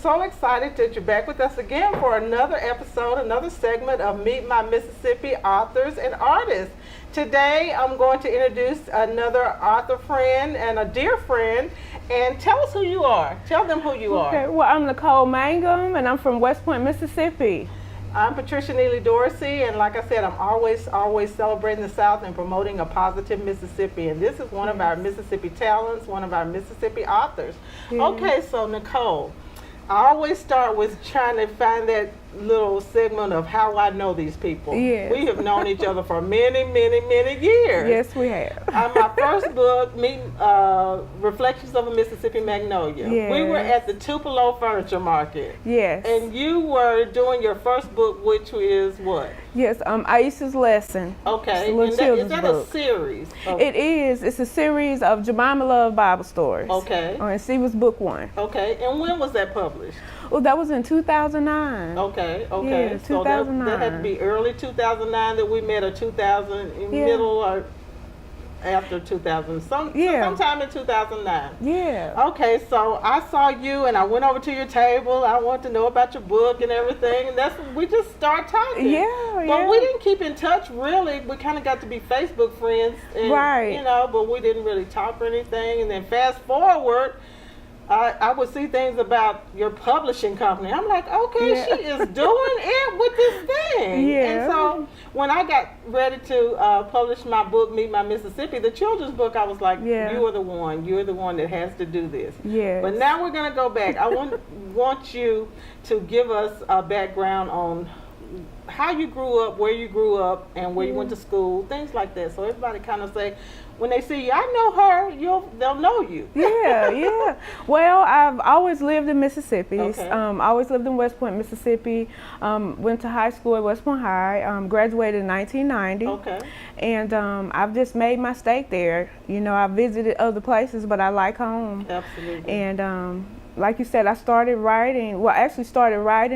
so excited that you're back with us again for another episode, another segment of Meet My Mississippi Authors and Artists. Today, I'm going to introduce another author friend and a dear friend. And tell us who you are. Tell them who you are. Well, I'm Nicole Mangum, and I'm from West Point, Mississippi. I'm Patricia Neely-Dorsey, and like I said, I'm always celebrating the South and promoting a positive Mississippi. And this is one of our Mississippi talents, one of our Mississippi authors. Okay, so Nicole, I always start with trying to find that little segment of how I know these people. Yes. We have known each other for many, many, many years. Yes, we have. My first book, Reflections of a Mississippi Magnolia. Yes. We were at the Tupelo Furniture Market. Yes. And you were doing your first book, which is what? Yes, Aisha's Lesson. Okay. And is that book. a series? It is. It's a series of Jemima Love Bible stories. Okay. And she was book one. Okay. And when was that published? Well, that was in 2009. Okay. Yeah, So 2009. that had to be early 2009 that we met, or 2000 in middle or after 2000, sometime in 2009. Yeah. Okay, so I saw you and I went over to your table. I wanted to know about your book and everything, and we just started talking. Yeah. But we didn't keep in touch really. We kind of got to be Facebook friends, and, right? But we didn't really talk or anything. And then fast forward, I would see things about your publishing company. I'm like, okay, she is doing it with this thing. Yeah. And so when I got ready to publish my book, Meet My Mississippi, the children's book, I was like, you are the one. You're the one that has to do this. Yes. But now we're going to go back. I want you to give us a background on how you grew up, where you grew up, and where you went to school, things like that. So everybody kind of say, when they see you, I know her, they'll know you. Yeah. Well, I've always lived in Mississippi. Okay. Always lived in West Point, Mississippi. Went to high school at West Point High. Graduated in 1990. Okay. And I've just made my stake there. I visited other places, but I like home. Absolutely. And like you said, I started writing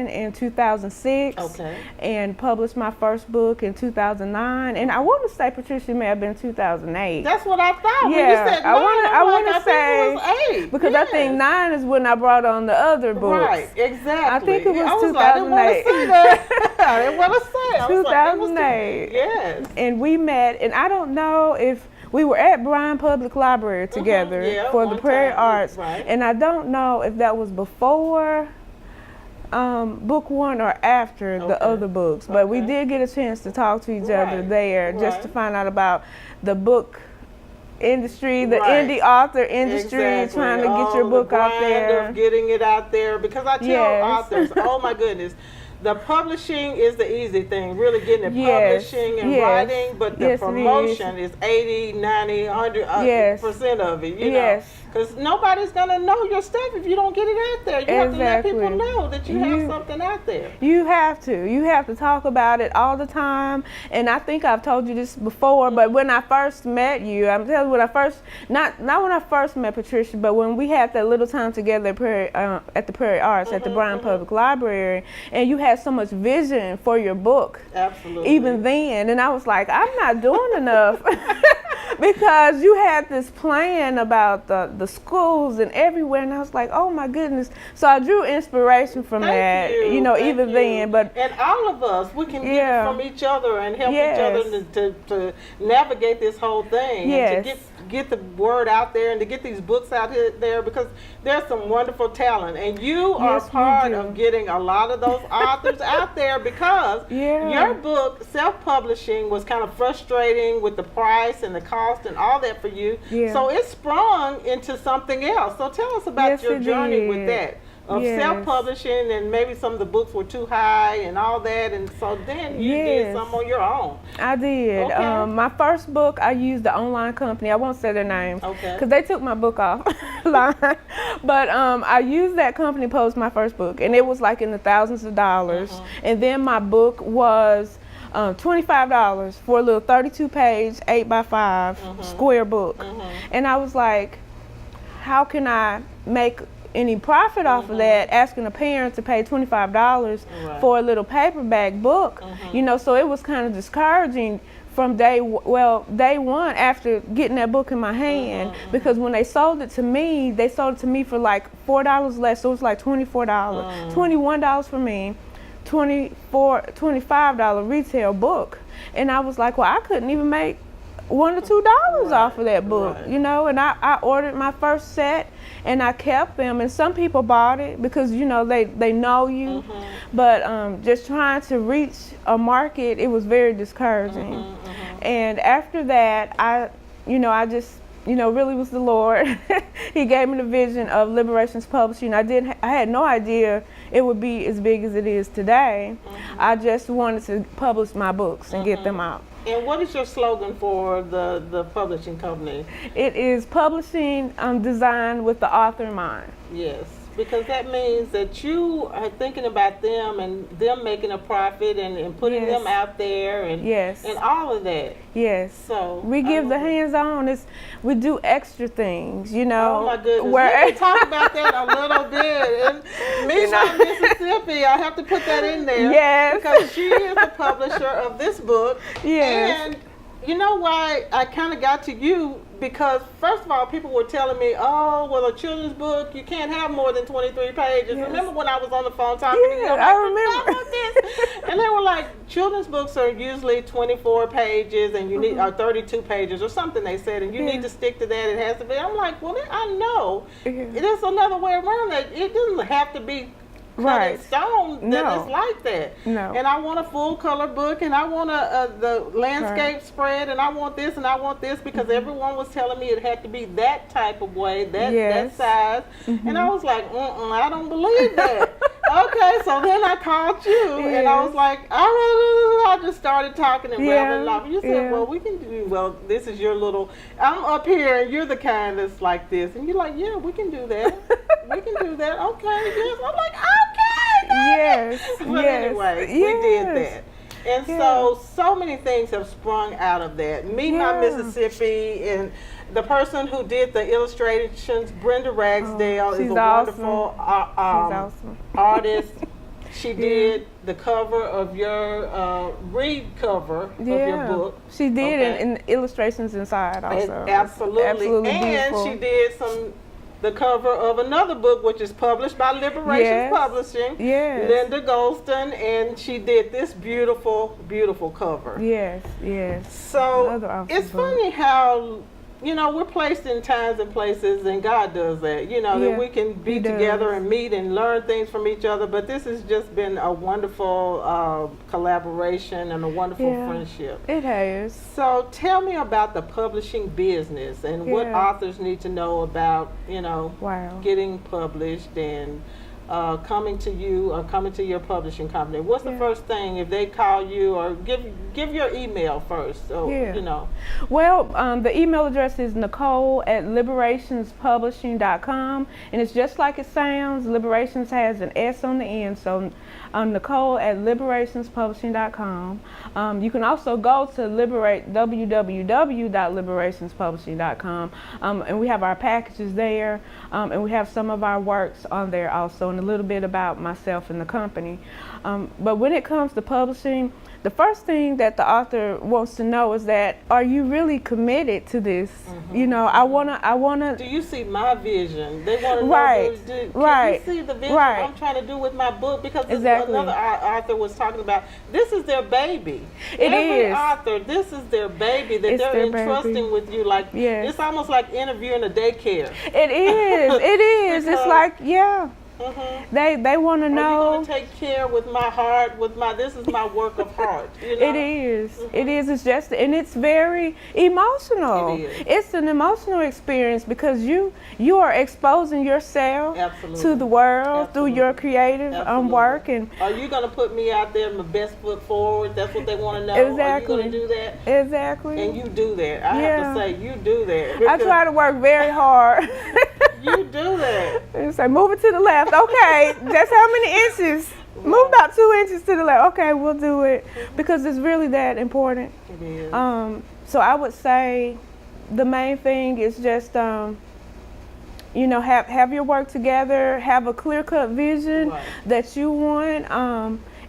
in 2006. Okay. And published my first book in 2009. And I want to say, Patricia, it may have been 2008. That's what I thought. Yeah, when you said 9, I want to say, it was 8. because I think 9 is when I brought on the other books. Right, exactly. I think it was 2008. I didn't want to say that. 2008. Yes. And we met, and I don't know if we were at Bryan Public Library together for the Prairie Arts, and I don't know if that was before book one or after the other books, but we did get a chance to talk to each other there just to find out about the book industry, the indie author industry, trying to get your book out there. Of getting it out there, because I tell authors, oh my goodness, the publishing is the easy thing, really getting it publishing and writing, but the promotion is 80, 90, 100% of it, you know. Because nobody's going to know your stuff if you don't get it out there. You have to let people know that you have something out there. You have to. You have to talk about it all the time. And I think I've told you this before, but when I first met you, I'm telling you, when I first, not when I first met Patricia, but when we had that little time together at the Prairie Arts, at the Bryan Public Library, and you had so much vision for your book. Absolutely. Even then. And I was like, I'm not doing enough. Because you had this plan about the schools and everywhere, and I was like, oh my goodness. So I drew inspiration from that, even then. But and all of us, we can get it from each other and help each other to navigate this whole thing and to get the word out there and to get these books out there, because there's some wonderful talent, and you are part of getting a lot of those authors out there, because your book, self-publishing, was kind of frustrating with the price and the cost and all that for you. So it sprung into something else. So tell us about your journey with that, of self-publishing, and maybe some of the books were too high and all that, and so then you did some on your own. I did. My first book, I used the online company. I won't say their names because they took my book off line. But I used that company to post my first book, and it was like in the thousands of dollars. And then my book was $25 for a little 32-page, 8x5 square book. And I was like, how can I make any profit off of that, asking a parent to pay $25 for a little paperback book? So it was kind of discouraging from day one after getting that book in my hand, because when they sold it to me for like $4 less, so it was like $24, $21 for me, $25 retail book, and I was like, well, I couldn't even make $1 or $2 off of that book, you know. And I ordered my first set, and I kept them, and some people bought it because, you know, they know you, but just trying to reach a market, it was very discouraging. And after that, I just, you know, really was the Lord. He gave me the vision of Liberations Publishing. I had no idea it would be as big as it is today. I just wanted to publish my books and get them out. And what is your slogan for the publishing company? It is publishing designed with the author in mind. Yes, because that means that you are thinking about them and them making a profit and putting them out there and and all of that. Yes. So we give the hands-on. We do extra things, you know. Oh my goodness. Let me talk about that a little bit. And me from Mississippi, I have to put that in there. Yes. Because she is the publisher of this book. Yes. And you know why I kind of got to you? Because first of all, people were telling me, oh, well, a children's book, you can't have more than 23 pages. Yes. Remember when I was on the phone talking to you? I remember. This? And they were like, children's books are usually 24 pages and you need, or 32 pages or something they said, and you need to stick to that. It has to be. I'm like, well, I know. There's another way around that. It doesn't have to be cut in stone that it's like that. No. And I want a full color book, and I want the landscape spread, and I want this and I want this, because everyone was telling me it had to be that type of way, that size. And I was like, I don't believe that. Okay, so then I called you, and I was like, I just started talking and rambling off. You said, well, we can do, well, this is your little, I'm up here, and you're the kind that's like this. And you're like, yeah, we can do that. We can do that. Okay, yes. I'm like, okay. Yes. But anyway, we did that. And so many things have sprung out of that. Meet My Mississippi, and the person who did the illustrations, Brenda Ragsdale, is a wonderful artist. She did the cover of your read cover of your book. She did, and illustrations inside also. Absolutely. And beautiful. she did the cover of another book, which is published by Liberations Publishing, Linda Golston, and she did this beautiful, beautiful cover. Yes. So it's funny how, you know, we're placed in times and places, and God does that, you know, that we can be together and meet and learn things from each other. But this has just been a wonderful collaboration and a wonderful friendship. It has. So tell me about the publishing business and what authors need to know about, you know, getting published and coming to you or coming to your publishing company. What's the first thing if they call you, or give your email first, so you know? Well, the email address is Nicole@liberationspublishing.com, and it's just like it sounds. Liberations has an S on the end, so Nicole@liberationspublishing.com. You can also go to www.liberationspublishing.com, and we have our packages there, and we have some of our works on there also, and a little bit about myself and the company. But when it comes to publishing, the first thing that the author wants to know is that, are you really committed to this? You know, I wanna. Do you see my vision? They want to know. Can you see the vision I'm trying to do with my book? Because another author was talking about, this is their baby. Every author, this is their baby that they're entrusting with you. Like it's almost like interviewing a daycare. It is. It is. It's like They want to know. Are you going to take care with my heart, this is my work of heart, you know? It is. It is. It's just, and it's very emotional. It is. It's an emotional experience because you are exposing yourself to the world through your creative work. And are you going to put me out there my best foot forward? That's what they want to know. Exactly. Are you going to do that? Exactly. And you do that. I have to say, you do that. I try to work very hard. You do that. And say, move it to the left. Okay, that's how many inches? Move about 2 inches to the left. Okay, we'll do it, because it's really that important. It is. So I would say the main thing is just, you know, have your work together, have a clear-cut vision that you want,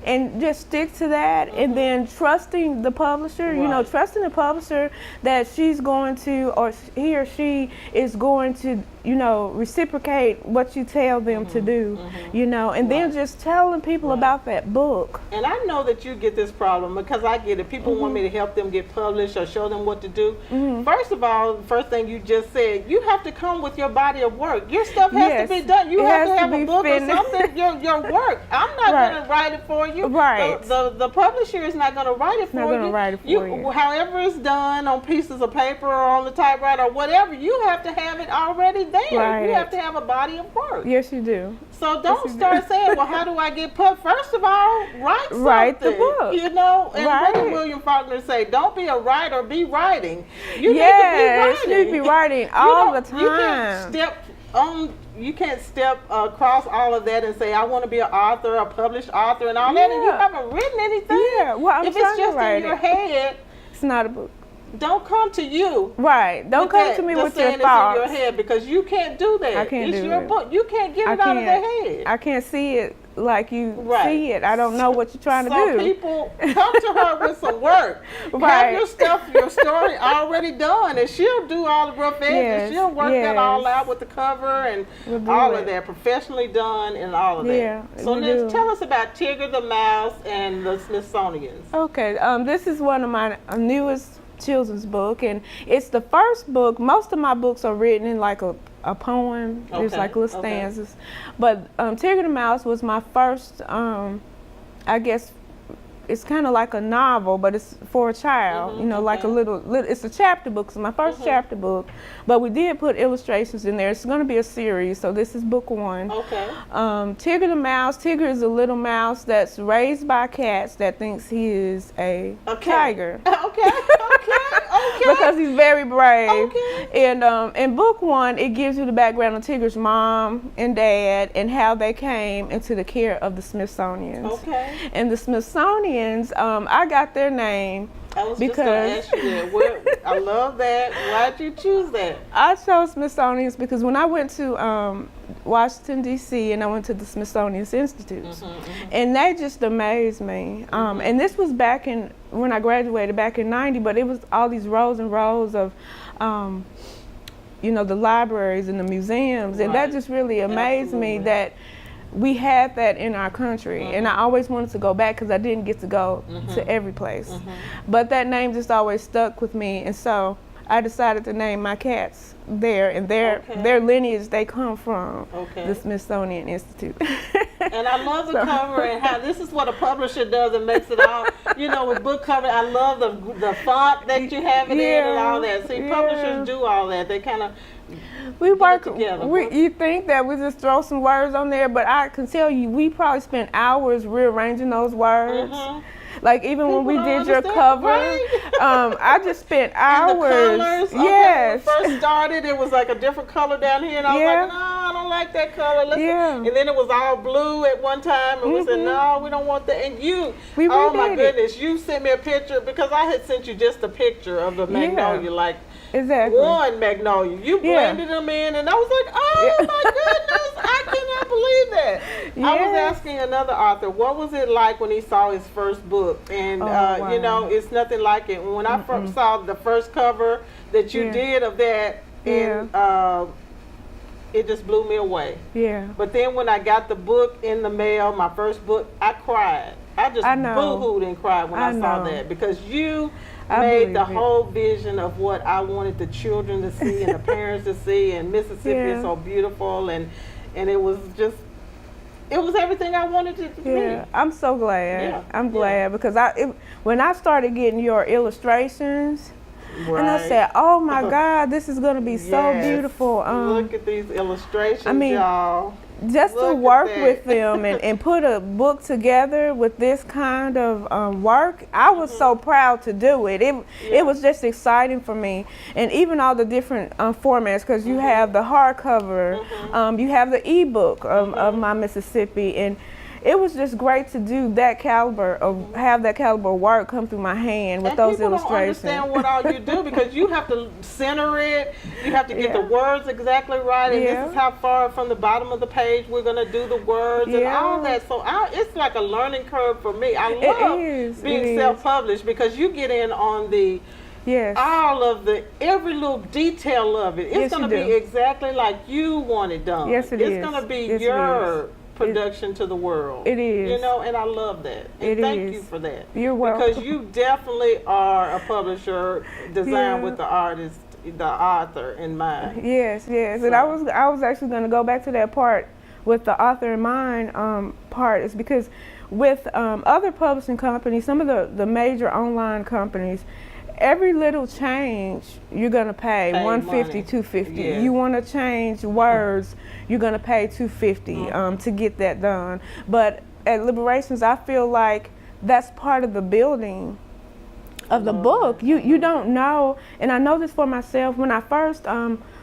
and just stick to that, and then trusting the publisher, you know, trusting the publisher that she's going to, or he or she is going to, you know, reciprocate what you tell them to do, you know, and then just telling people about that book. And I know that you get this problem, because I get it. People want me to help them get published or show them what to do. First of all, first thing you just said, you have to come with your body of work. Your stuff has to be done. You have to have a book or something, your work. I'm not going to write it for you. The publisher is not going to write it for you. However it's done on pieces of paper or on the typewriter or whatever, you have to have it already there. You have to have a body of work. Yes, you do. So don't start saying, well, how do I get published? First of all, write something. Write the book. You know, and what did William Faulkner say? Don't be a writer, be writing. You need to be writing. You need to be writing all the time. You can't step across all of that and say, I want to be an author, a published author and all that, and you haven't written anything. Well, if it's just in your head, it's not a book. Don't come to you. Don't come to me with your thoughts. It's in your head, because you can't do that. I can't do it. It's your book. You can't get it out of their head. I can't see it like you see it. I don't know what you're trying to do. So people come to her with some work. Have your stuff, your story already done, and she'll do all the rough edges. She'll work that all out with the cover and all of that, professionally done and all of that. So then tell us about Tigger the Mouse and the Smithsonian's. Okay, this is one of my newest children's book, and it's the first book. Most of my books are written in like a poem. There's like little stanzas, but Tigger the Mouse was my first, I guess it's kind of like a novel, but it's for a child, you know, like a little, it's a chapter book. So my first chapter book, but we did put illustrations in there. It's going to be a series, so this is book 1. Tigger the Mouse. Tigger is a little mouse that's raised by cats that thinks he is a tiger. Because he's very brave. And in book 1, it gives you the background of Tigger's mom and dad and how they came into the care of the Smithsonian's. And the Smithsonian's, I got their name because just gonna ask you that. I love that. Why'd you choose that? I chose Smithsonian's because when I went to Washington, D.C., and I went to the Smithsonian's Institutes, and they just amazed me. And this was back in, when I graduated back in '90, but it was all these rows and rows of, you know, the libraries and the museums, and that just really amazed me that we had that in our country. And I always wanted to go back because I didn't get to go to every place. But that name just always stuck with me, and so I decided to name my cats there, and their lineage, they come from the Smithsonian Institute. And I love the cover and how this is what a publisher does and makes it all, you know, with book cover. I love the font that you have it in and all that. See, publishers do all that. They kind of work together. You think that we just throw some words on there, but I can tell you, we probably spent hours rearranging those words. Like even when we did your cover, I just spent hours. And the colors. When we first started, it was like a different color down here, and I was like, no, I don't like that color. And then it was all blue at one time, and we said, no, we don't want that. And oh my goodness, you sent me a picture, because I had sent you just a picture of the magnolia, like one magnolia. You blended them in, and I was like, oh my goodness, I cannot believe that. I was asking another author, what was it like when he saw his first book? And you know, it's nothing like it. When I first saw the first cover that you did of that, and it just blew me away. But then when I got the book in the mail, my first book, I cried. I just boo-hooed and cried when I saw that, because you made the whole vision of what I wanted the children to see and the parents to see, and Mississippi is so beautiful, and it was just, it was everything I wanted it to be. I'm so glad. I'm glad because when I started getting your illustrations, and I said, oh my God, this is going to be so beautiful. Look at these illustrations, y'all. Just to work with them and put a book together with this kind of work, I was so proud to do it. It was just exciting for me. And even all the different formats, because you have the hardcover, you have the ebook of My Mississippi, and it was just great to do that caliber of have that caliber of work come through my hand with those illustrations. People don't understand what all you do because you have to center it, you have to get the words exactly right, and this is how far from the bottom of the page we're going to do the words and all that. So it's like a learning curve for me. I love being self-published because you get in on the all of the every little detail of it. It's going to be exactly like you want it done. Yes, it is. It's going to be your production to the world. It is. You know, and I love that. And thank you for that. You're welcome. Because you definitely are a publisher designed with the artist, the author in mind. Yes. So. And I was actually going to go back to that part with the author in mind part is because with other publishing companies, some of the major online companies, every little change you're gonna pay $150, $250. Yeah. You want to change words, you're gonna pay $250 to get that done. But at Liberations, I feel like that's part of the building of the book. You don't know, and I know this for myself. When I first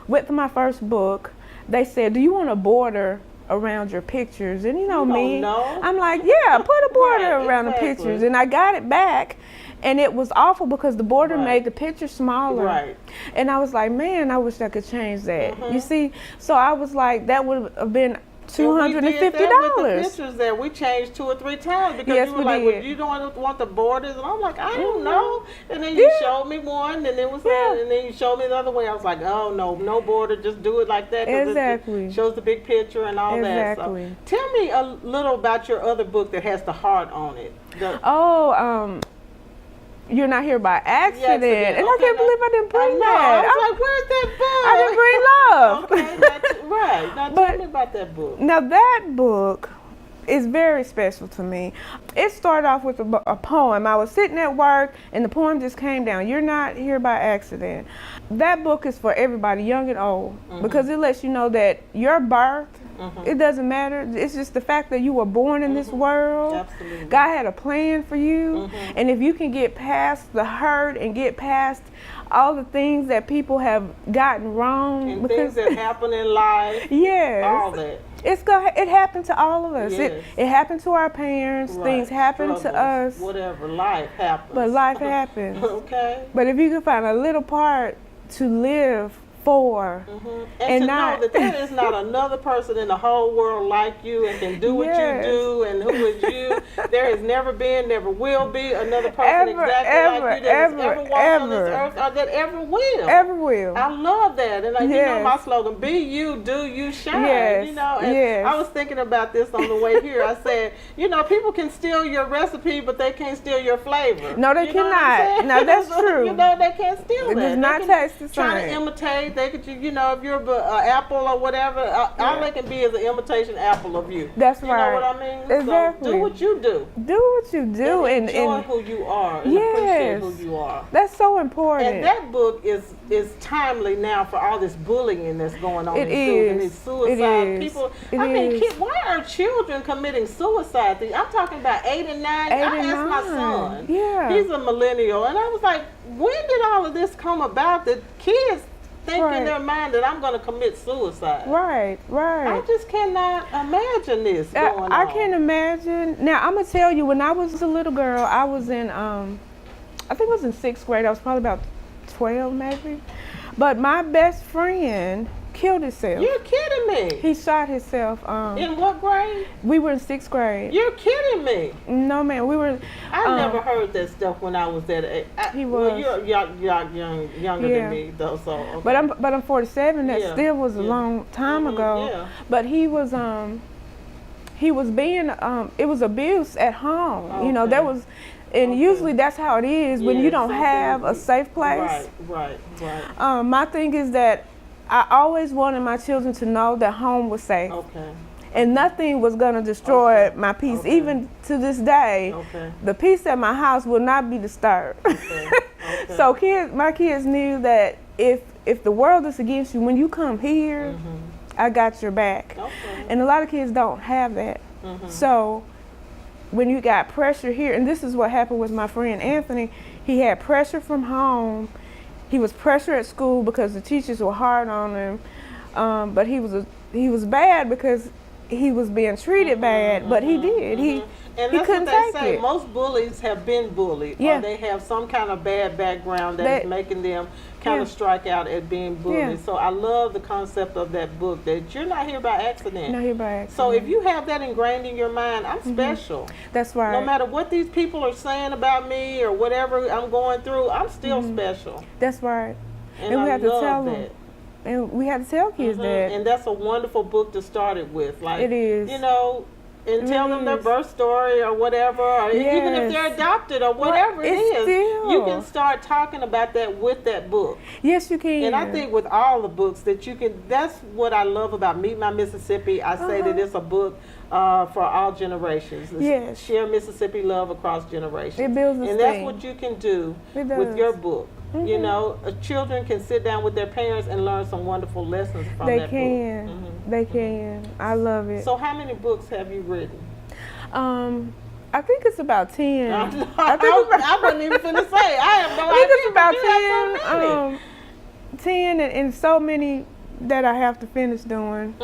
went for my first book, they said, "Do you want a border around your pictures?" And you know me, I'm like, yeah, put a border around the pictures. And I got it back. And it was awful because the border made the picture smaller. Right. And I was like, man, I wish I could change that. You see? So I was like, that would have been $250. We did that with the pictures there. We changed 2 or 3 times because you were like, well, you don't want the borders? And I'm like, I don't know. And then you showed me one, and it was that, and then you showed me the other way. I was like, oh, no border. Just do it like that. Exactly. It shows the big picture and all that. So tell me a little about your other book that has the heart on it. You're Not Here by Accident. And I can't believe I didn't bring that. I was like, where's that book? I didn't bring love. Okay, now tell me about that book. Now that book is very special to me. It started off with a poem. I was sitting at work and the poem just came down. You're Not Here by Accident. That book is for everybody, young and old, because it lets you know that your birth, it doesn't matter. It's just the fact that you were born in this world. Absolutely. God had a plan for you. And if you can get past the hurt and get past all the things that people have gotten wrong. And things that happen in life. Yes. All that. It happened to all of us. Yes. It happened to our parents. Right. Things happened to us. Whatever. Life happens. But life happens. Okay. But if you can find a little part to live for, and to know that there is not another person in the whole world like you and can do what you do and who is you. There has never been, never will be another person exactly like you that has ever walked on this earth or that ever will. Ever will. I love that. And you know my slogan, be you, do you, shine. You know, and I was thinking about this on the way here. I said, you know, people can steal your recipe, but they can't steal your flavor. No, they cannot. No, that's true. You know, they can't steal that. It does not taste the same. Trying to imitate. They could, you know, if you're an apple or whatever, all they can be is an imitation apple of you. That's right. You know what I mean? Exactly. So do what you do. Do what you do and enjoy who you are and appreciate who you are. That's so important. And that book is timely now for all this bullying that's going on in schools and these suicide people. Why are children committing suicide? I'm talking about 8 and 9. I asked my son. Yeah. He's a millennial, and I was like, when did all of this come about? That kids think in their mind that I'm going to commit suicide. Right. I just cannot imagine this going on. I can't imagine. Now, I'm going to tell you, when I was a little girl, I was in, I think it was in 6th grade. I was probably about 12 maybe. But my best friend killed himself. You're kidding me. He shot himself. In what grade? We were in 6th grade. You're kidding me. No, man. We were. I never heard that stuff when I was that age. He was. Well, you're younger than me, though. So. Okay. But I'm 47. That still was a long time ago. Yeah. But he was being it was abuse at home. Okay. You know, there was. And usually that's how it is when you don't have a safe place. Right. My thing is that I always wanted my children to know that home was safe. Okay. And nothing was going to destroy my peace. Okay. Even to this day, the peace at my house will not be disturbed. Okay. So my kids knew that if the world is against you, when you come here, I got your back. Okay. And a lot of kids don't have that. So when you got pressure here, and this is what happened with my friend Anthony, he had pressure from home. He was pressure at school because the teachers were hard on him, but he was bad because he was being treated bad, but he did. And that's what they say. Most bullies have been bullied, or they have some kind of bad background that is making them kind of strike out at being bullied. So I love the concept of that book, that you're not here by accident. Not here by accident. So if you have that ingrained in your mind, I'm special. That's right. No matter what these people are saying about me or whatever I'm going through, I'm still special. That's right. And we I have to love tell that. them. And we have to tell kids that. And that's a wonderful book to start it with. Like, it is. You know, and tell them their birth story or whatever, or even if they're adopted or whatever it is, you can start talking about that with that book. Yes, you can. And I think with all the books that you can, that's what I love about Meet My Mississippi. I say that it's a book for all generations. Yes. Share Mississippi love across generations. It builds a And that's what you can do with your book. You know, children can sit down with their parents and learn some wonderful lessons from that book. They can. I love it. So how many books have you written? I think it's about 10. I wasn't even finna say. I have no idea. I think it's about 10. 10 and so many that I have to finish doing.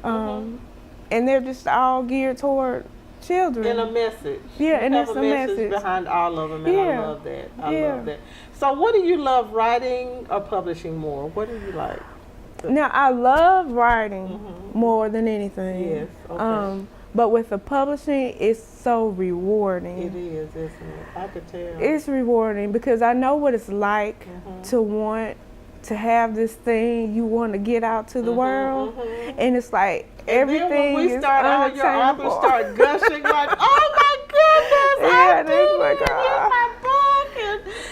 And they're just all geared toward children. And a message. Yeah, and there's it's a message behind all of them, and I love that. I love that. So what do you love, writing or publishing more? What do you like? Now, I love writing more than anything. Yes, okay. But with the publishing, it's so rewarding. It is, isn't it? I could tell. It's rewarding because I know what it's like to want to have this thing you want to get out to the world. And it's like everything then when we is start, all your authors start gushing like, oh my goodness, I did my book.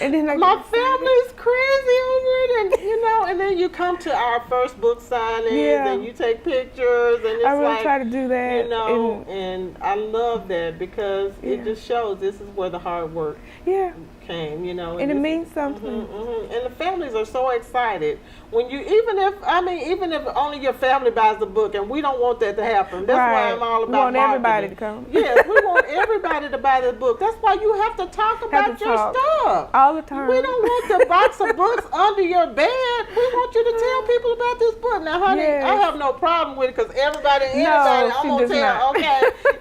And then my family's crazy over it, and you know, and then you come to our first book signings, and you take pictures, and it's I really try to do that, you know, and I love that because it just shows this is where the hard work came, you know, and it means something. And the families are so excited when you, even if only your family buys the book, and we don't want that to happen. That's why I'm all about marketing. We want everybody to come. Yes, we want everybody to buy the book. That's why you have to talk about your stuff all the time. We don't want the box of books under your bed. We want you to tell people about this book. Now, honey, I have no problem with it because everybody, I'm going to tell,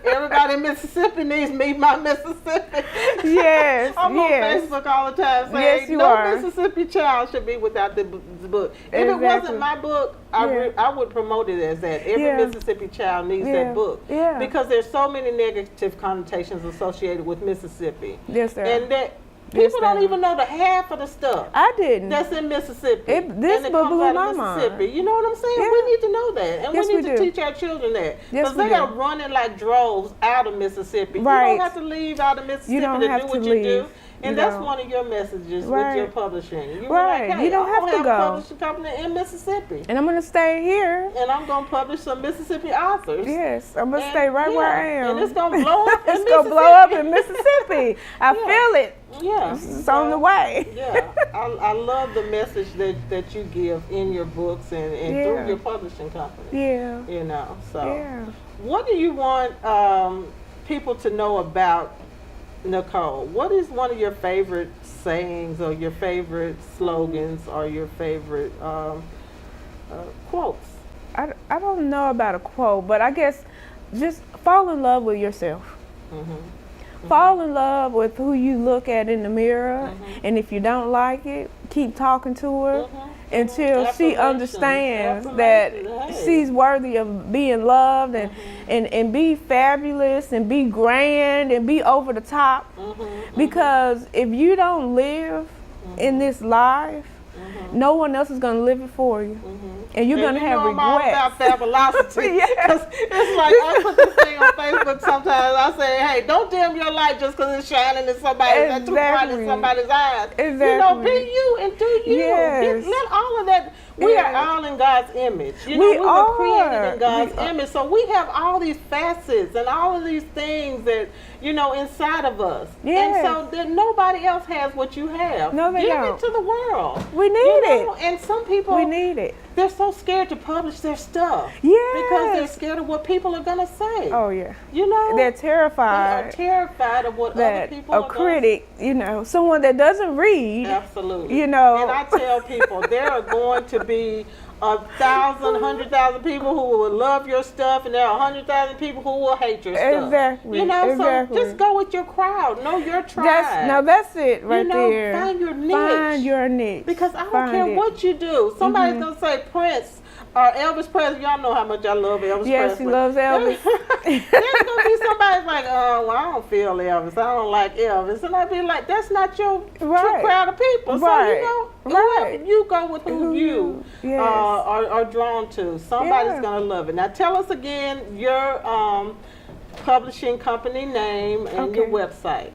everybody in Mississippi needs Meet My Mississippi. Yes, I'm on Facebook all the time saying Mississippi child should be without the book. If it wasn't my book, I would promote it as that. Every Mississippi child needs that book. Because there's so many negative connotations associated with Mississippi. Yes, sir. And that people don't even know the half of the stuff. I didn't. That's in Mississippi. This book blew my mind. You know what I'm saying? We need to know that. And we need to teach our children that. Because they are running like droves out of Mississippi. Right. You don't have to leave out of Mississippi to do what you do. And that's one of your messages with your publishing. You like, hey, you don't have to go. a publishing company in Mississippi. And I'm going to stay here. And I'm going to publish some Mississippi authors. Yes, I'm going to stay right where I am. And it's going to blow up in Mississippi. It's going to blow up in Mississippi. I feel it. Yeah. It's on the way. I love the message that you give in your books and through your publishing company. Yeah. You know, so what do you want people to know about Nicole? What is one of your favorite sayings or your favorite slogans or your favorite quotes? I don't know about a quote, but I guess just fall in love with yourself. Fall in love with who you look at in the mirror, and if you don't like it, keep talking to her until she understands that she's worthy of being loved, and be fabulous and be grand and be over the top. Because if you don't live in this life, no one else is going to live it for you. And you're going to have regrets. I'm all about fabulosity. Because it's like, I put this thing on Facebook sometimes. I say, hey, don't dim your light just because it's shining in somebody's too bright in somebody's eyes. You know, be you and do you. Let all of that. We are all in God's image. You know, we were created in God's image. So we have all these facets and all of these things that, you know, inside of us. And so that nobody else has what you have. No, they don't. Give it to the world. We need it. And some people, we need it. They're so scared to publish their stuff. Because they're scared of what people are going to say. Oh, yeah. You know? They're terrified. They are terrified of what other people are going to say. A critic, you know, someone that doesn't read. Absolutely. You know. And I tell people there are going to be 1,000, 100,000 people who will love your stuff, and there are 100,000 people who will hate your stuff. Exactly. You know, exactly. so just go with your crowd. Know your tribe. That's it right there. Find your niche. Find your niche. Because I don't care what you do. Somebody's going to say Prince or Elvis Presley. Y'all know how much I love Elvis Presley. Yes, she loves Elvis. There's going to be somebody like, oh, well, I don't feel Elvis. I don't like Elvis. And I'd be like, that's not your true crowd of people. Right. So, you go with who you are drawn to. Somebody's going to love it. Now, tell us again your publishing company name and your website.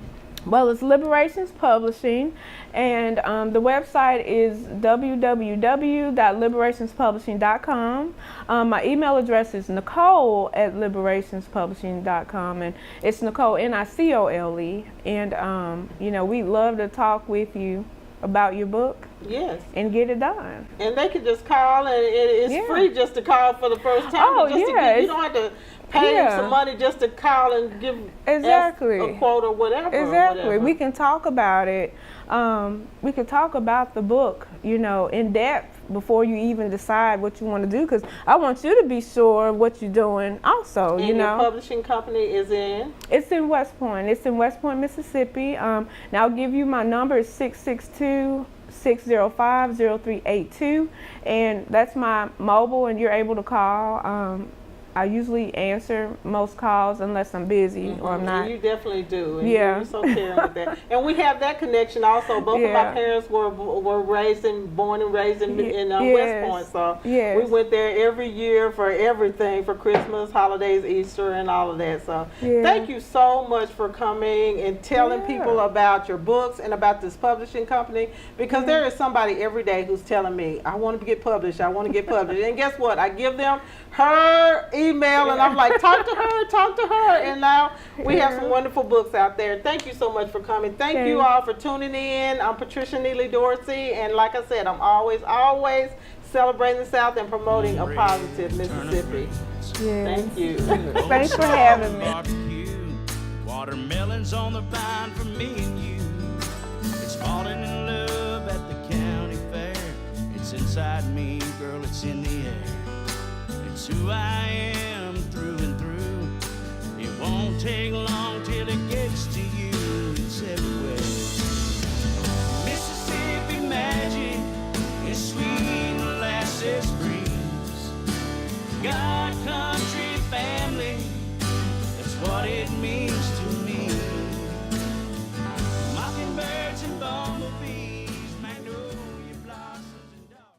Well, it's Liberations Publishing, and the website is www.liberationspublishing.com. My email address is nicole@liberationspublishing.com, and it's Nicole, Nicole. And, we'd love to talk with you about your book. Yes. And get it done. And they can just call, and it's free just to call for the first time. You don't have to pay them some money just to call and give a quote or whatever. Exactly. We can talk about it. We can talk about the book, in depth before you even decide what you want to do, because I want you to be sure of what you're doing also, And your publishing company is in? It's in West Point. It's in West Point, Mississippi. Now I'll give you my number. It's 662-605-0382, and that's my mobile, and you're able to call. I usually answer most calls unless I'm busy or I'm not. You definitely do. And you're so caring with that. And we have that connection also. Both of my parents were born and raised in West Point. So we went there every year for everything, for Christmas, holidays, Easter, and all of that. So thank you so much for coming and telling people about your books and about this publishing company, because there is somebody every day who's telling me, I want to get published, I want to get published. And guess what? I give them her email, and I'm like, talk to her, and now we have some wonderful books out there. Thank you so much for coming. Thank you all for tuning in. I'm Patricia Neely-Dorsey, and like I said, I'm always celebrating the South and promoting a positive Mississippi. Thank you. Thanks for having me. Watermelons on the vine for me and you. It's falling in love at the county fair. It's inside me, girl, it's in the air. It's who I am through and through. It won't take long till it gets to you. It's everywhere. Mississippi magic is sweet molasses breeze. God, country, family, that's what it means.